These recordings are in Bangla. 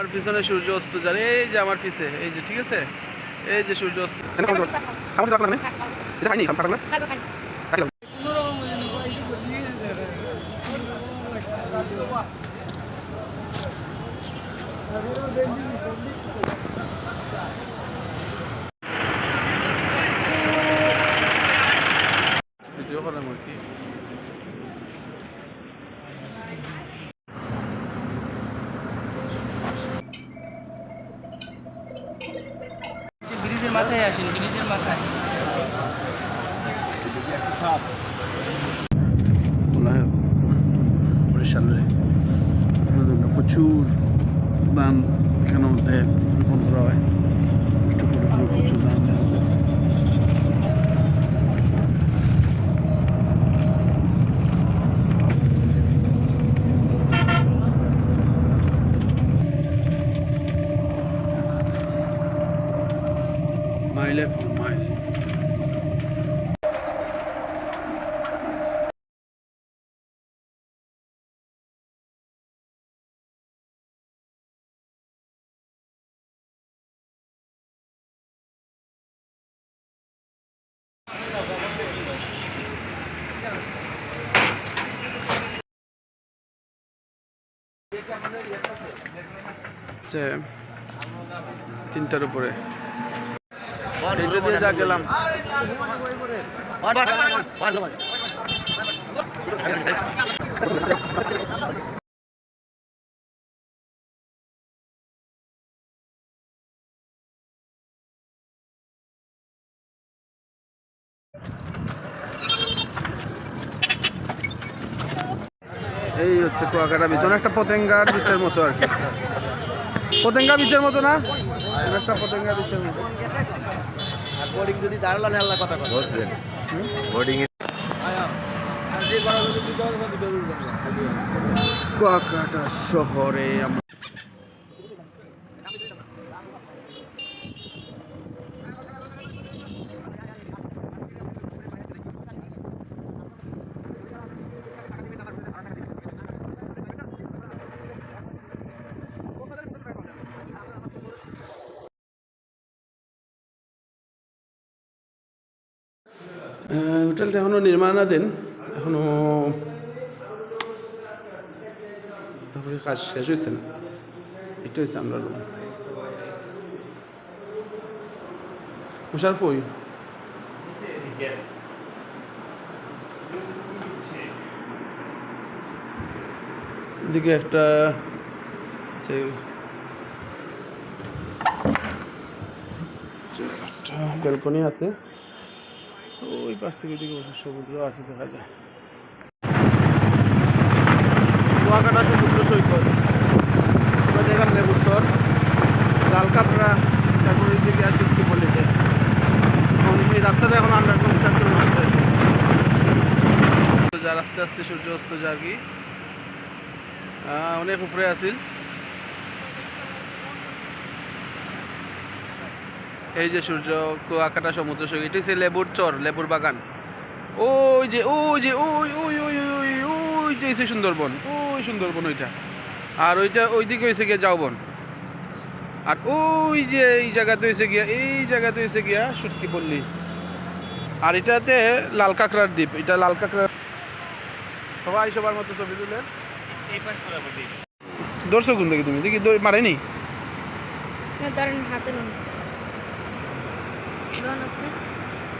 আর পিছনে সূর্য অস্ত যায়, এই যে আমার পিছে, এই যে ঠিক আছে, এই যে সূর্য অস্ত। ভিডিও করলাম আর কি। ব্রিজের মাথায় আসেন, ব্রিজের মাথায় বরিশালের প্রচুর দান এখানে মধ্যে বিপন করা হয়, প্রচুর দান দেওয়া হয়। মাইলের মাইল তিনটার উপরে এইটা দিয়ে যা গেলাম। এই হচ্ছে কুয়াকাটা বিচ, অনেকটা পতেঙ্গার বিচের মতো আর কি। পতেঙ্গা বিচের মতো না, একটা পতেঙ্গা বিচের মতো। বোর্ডিং যদি দাঁড়ালেন আল্লাহ কথা বলছেন বোর্ডিং কুয়াকাটা শহরে আমরা হোটেলটা এখনো নির্মাণাধীন, এখনো কাজ শেষ হয়েছে না। এটা হচ্ছে আমরা রুম। মুশারফ ওই দিকে একটা ব্যালকনি আছে, ওই পাশ থেকে দিকে সমুদ্র আছে দেখা যায়। কুয়াকাটা সমুদ্র সৈকত, আমরা দেখলাম লেবুরচর, লাল কাঁকড়া, তারপরে যে গিয়া সত্যি বলিতে। এই রাস্তাটা এখন আন্ডার কনস্ট্রাকশন হচ্ছে, যার আস্তে আস্তে সূর্য অস্ত যায় আর কি। অনেক উপরে আছিল। এই যে সূর্য, কুয়াকাটা সমুদ্র সৈকত, এটা হচ্ছে লেবুর চর, লেবুর বাগান। ওই যে ওই যে ওই ওই ওই ওই ওই যে হচ্ছে সুন্দরবন, ওই সুন্দরবন ওইটা। আর ওইটা ওইদিকে হয়েছে গিয়া ঝাউবন। আর ওই যে এই জায়গাতে হয়েছে গিয়া, এই জায়গাতে হয়েছে গিয়া সুটকি পল্লী। আর এটাতে লাল কাঁকড়ার দ্বীপ, এটা লাল কাঁকড়া। সবাই সবার মতো ছবি তুলেন। দর্শক কোন দেখি তুমি দেখি মারেনি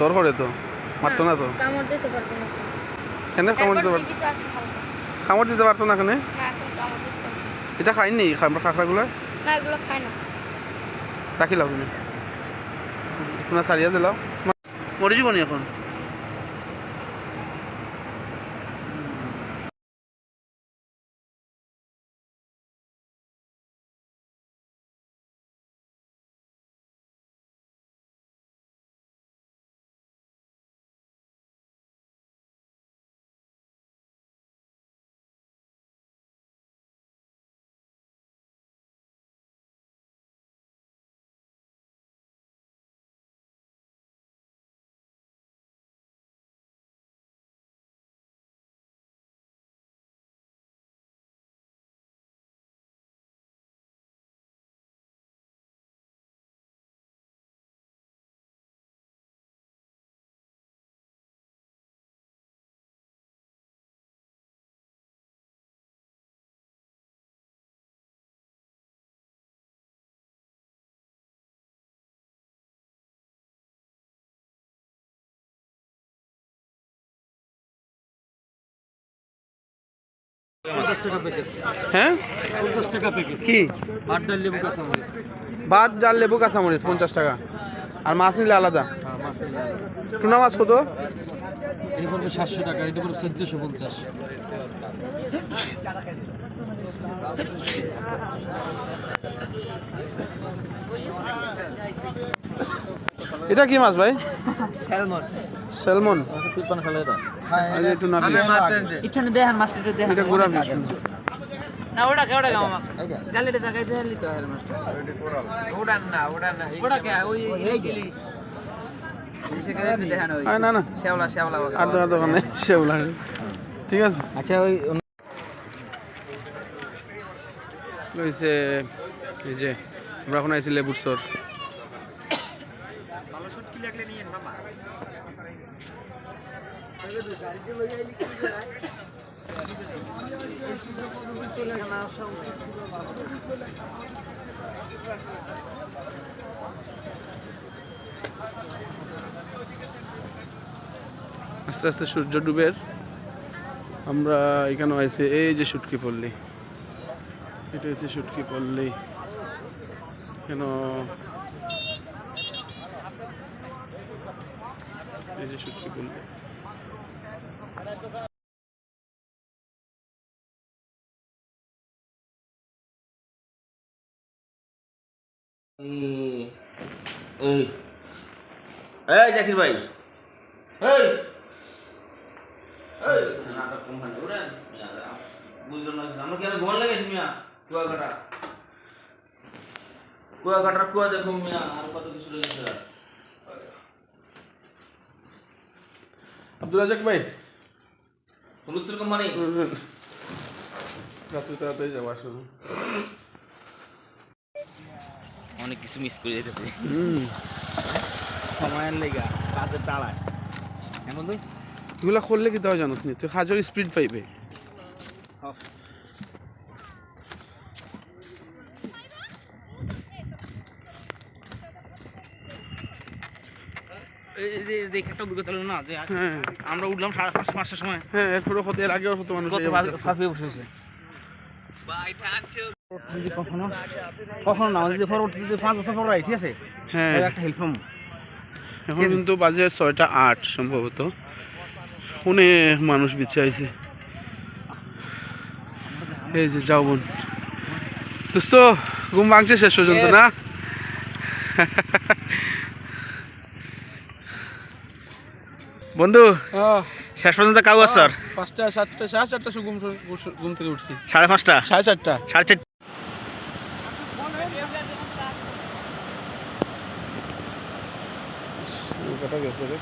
ডর করে তো, মারতো না তো। কামড় দিতে পারবো না। কেন কামড় দিতে পারতো? কামড় দিতে পারতো না কেন? এটা খাইনি কাঁকড়াগুলো? না, এগুলো খায় না। রাখিলাও তুমি, তোমার সারিয়া দিলাও, মরে জীবনী এখন। টাকা প্যাকেজ, হ্যাঁ 50 টাকা প্যাকেজ। কি ভাত ডাল লেবু কাঁচামরিচ। ভাত ডাল লেবু কাঁচামরিচ 50 টাকা, আর মাছ নিলে আলাদা। হ্যাঁ, মাছ নিলে আলাদা। টুনা মাছ কত? এই পড়বে 700 টাকা, এটা পড়বে 1450। এটা কি মাছ ভাই? স্যালমন। স্যালমন। তুলপান খালে এটা। আর এই টুনা ফিশ। ইচ্ছানে দেখেন মাছটা দেখেন। এটা গুড়া ফিশ। না ওটা মামা। গালিটা দেখাই দিলি তো আর মাছটা। ওটা না। ওটা কে ওই ইলিশ। সেখানে দেখেন ওই। না না শেওলা। আর দোকানে শেওলা। ঠিক আছে। আচ্ছা ওই লইছে এই যে আমরা এখন আইছি লেবুর চর। আস্তে আস্তে সূর্য ডুবের আমরা এখানে আইছি। এই যে শুটকি পল্লী, এটা হচ্ছে শুটকি পল্লী। কেন এই যে শুটকি পল্লী। এই এই জাকির ভাই, এই এই নাটক কোম্পানি উড়েন বুঝলাম না আমরা কেন ঘুমান লেগেছি মিয়া। কুয়াকাটার কুয়া দেখো মিয়া, আর কত কিছু লেগেছে। আব্দুল রাজাক ভাই, হুলুস্তুর কোম্পানি রাত্রি তাড়াতাড়ি যাবো আসলে। অনেক কিছু মিস করে যেতেছে হুম, সময়ের লেগা কাজের তাড়ায়। এমন তুই এগুলা করলে কি তাও জানোস নি তুই খাজর স্পিড পাইবে। দেখে একটা অভিজ্ঞতা হলো না যে হ্যাঁ আমরা উঠলাম 5:30-5টার সময়, হ্যাঁ, এরপরে কত এর আগেও কত মানুষ কত এই অবস্থা। ফাঁপিয়ে বসেছে। যদি কখনো না যদি পরবর্তীতে 5 বছর পর ঠিক আছে হ্যাঁ একটা হেল্প পাবো। এখন কিন্তু বাজে 6টা 8 সম্ভবত। অনেক মানুষ বিছে আইছে। এই যে যাও বোন দোস্ত, ঘুম ভাঙছে শেষ পর্যন্ত না? বন্ধু শেষ পর্যন্ত কাউ স্যার 5টা 7টা 4:30 ঘুম থেকে উঠছি। 5:30 4:30 4:30 কটা গেছে রে?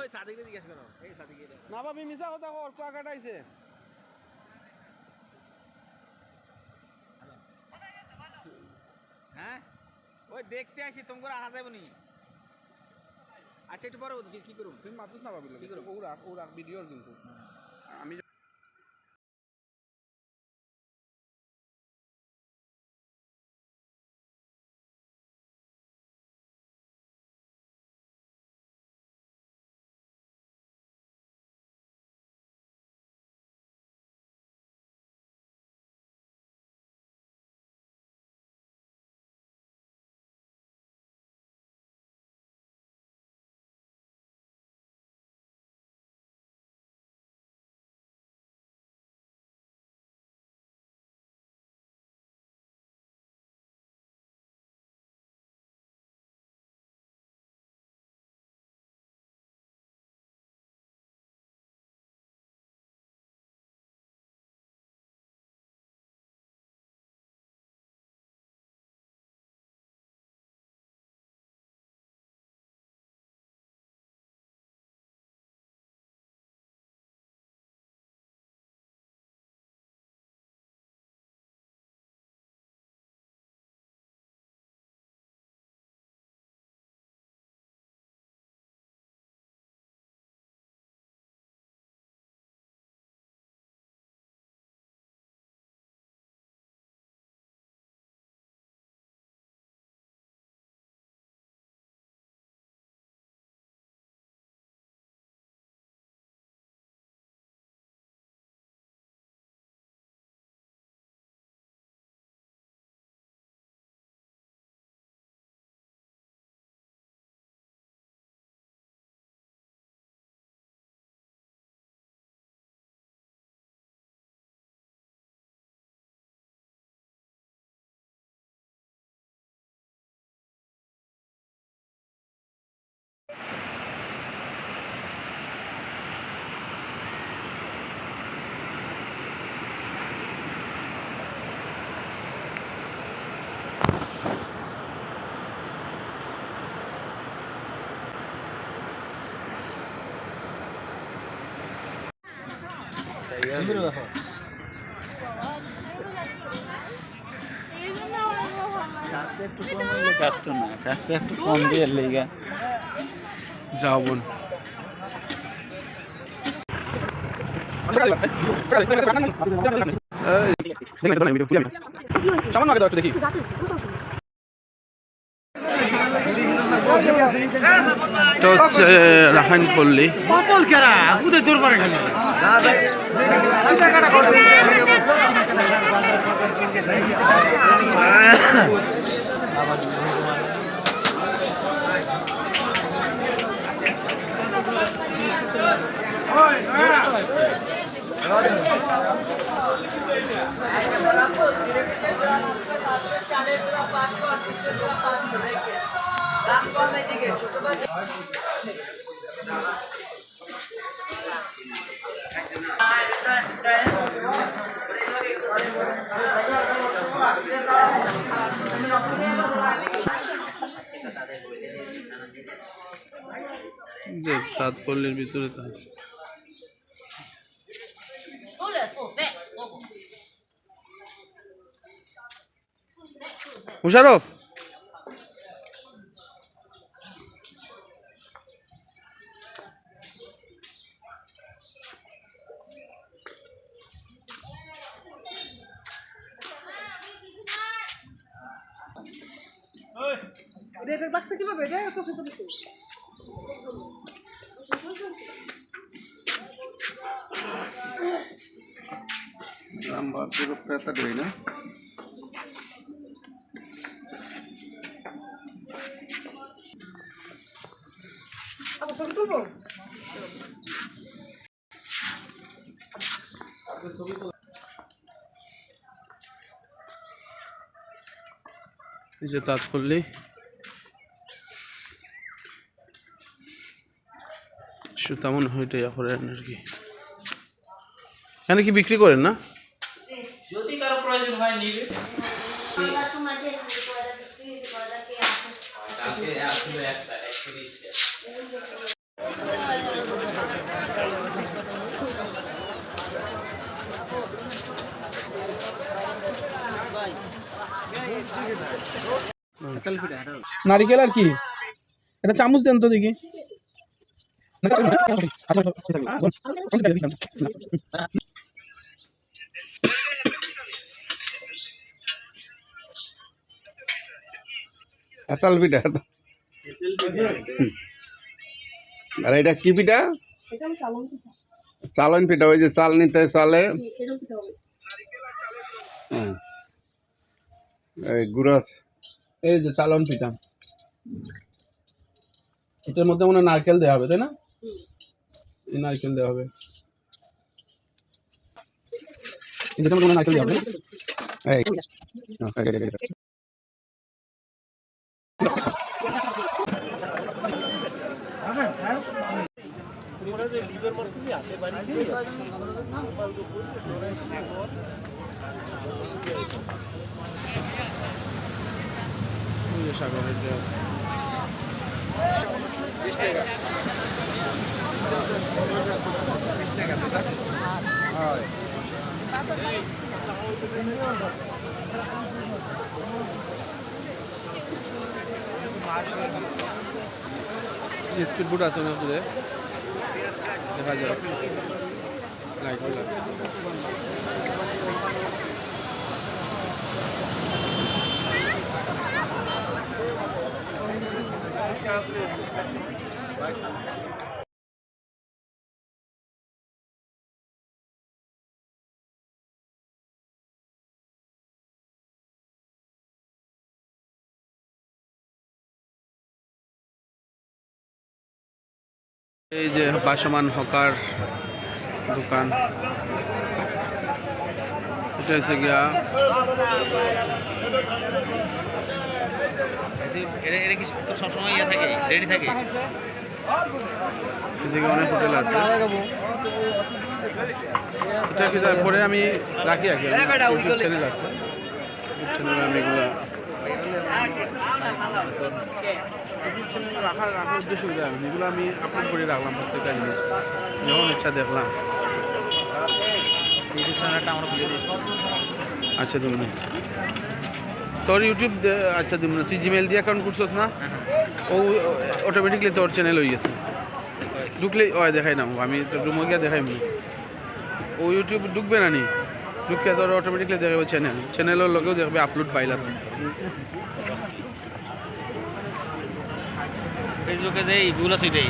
ওই সাদিকে জিজ্ঞেস করো, এই সাদিকে না ভাবি মিছা কথা কর, কুয়া কাটাইছে। হ্যাঁ ওই দেখতে আসি তোমাকে আনা যাবে নি। আচ্ছা একটু পরে কি করুন তুই মাতুস না ভাবি, ওরা ভিডিওর কিন্তু আমি একটু কম দিয়ে লেগা যাও বোন সামান্য আগে দাও একটু দেখি তো হচ্ছে রাখাইন পল্লী যে তাঁত পল্লীর ভিতরে তা মুশারফ না এই যে তাঁত পল্লী সুতা মনে হয় এটা করেন আর কি এখানে কি বিক্রি করেন না যদি কারো প্রয়োজন হয় নিবে নারিকেল আর কি এটা চামচ দেন তো দেখি এতাল পিঠা আর এটা কি পিঠা চালন পিঠা ওই যে চাল নিতে চালে এই গুড়া এই যে চালন পিঠা এটার মধ্যে মনে হয় নারকেল দেওয়া হবে তাই না এই নারকেল দেওয়া হবে এটার মধ্যে মনে হয় নারকেল দেওয়া হবে এই সাগরের জল স্পিড বোট আছে না দূরে দেখা যায় লাইটগুলো এই যে ভাসমান হকার দোকান এটা হচ্ছে গিয়া সবসময় ইয়ে থাকে রেডি থাকে এদিকে অনেক হোটেল আছে এটা কি পরে আমি রাখি আর কি ইউটিউব চ্যানেল আছে ইউটিউব চ্যানেলে আমি এগুলো রাখার উদ্দেশ্য এগুলো আমি আপলোড করে রাখলাম প্রত্যেকটা জিনিস যখন ইচ্ছা দেখলাম ইউটিউব চ্যানেলটা আমরা খুলে দিয়েছি। আচ্ছা তুমি তোর ইউটিউব আচ্ছা তুমি তুই জিমেল দিয়ে অ্যাকাউন্ট করছস না ও অটোমেটিকলি তোর চ্যানেল হয়ে গেছে ঢুকলে ও দেখাই না আমি তো রুমে গিয়ে দেখাই ও ইউটিউব ঢুকবে না নি ঢুকে তোর অটোমেটিকলি দেখাবে চ্যানেলের লগেও দেখবে আপলোড ফাইল আছে ফেসবুকে যে এইগুলো আছে এটাই।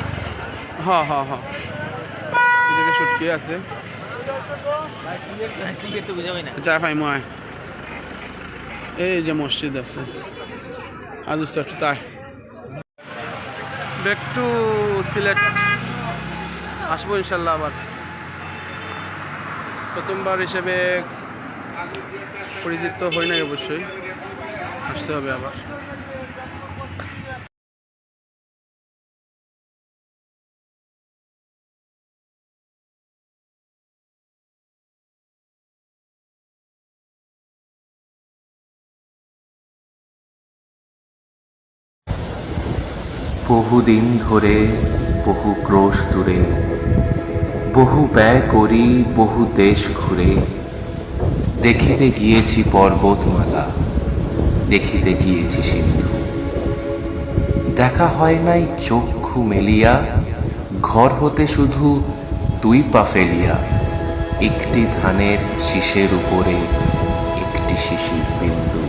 হ্যাঁ হ্যাঁ হ্যাঁ এদিকে শুটকি আছে ঠিক তো বুঝাবই না। চা পাইমো আয় এই যে মসজিদ আছে আজ তাই ব্যাক টু সিলেট আসবো ইনশাল্লাহ আবার প্রথমবার হিসেবে পরিচিত হই নাই অবশ্যই আসতে হবে আবার বহুদিন ধরে বহু ক্রোশ দূরে বহু ব্যয় করি বহু দেশ ঘুরে দেখিতে গিয়েছি পর্বতমালা দেখিতে গিয়েছি সিন্ধু দেখা হয় নাই চক্ষু মেলিয়া ঘর হতে শুধু দুই পা ফেলিয়া একটি ধানের শীষের উপরে একটি শিশির বিন্দু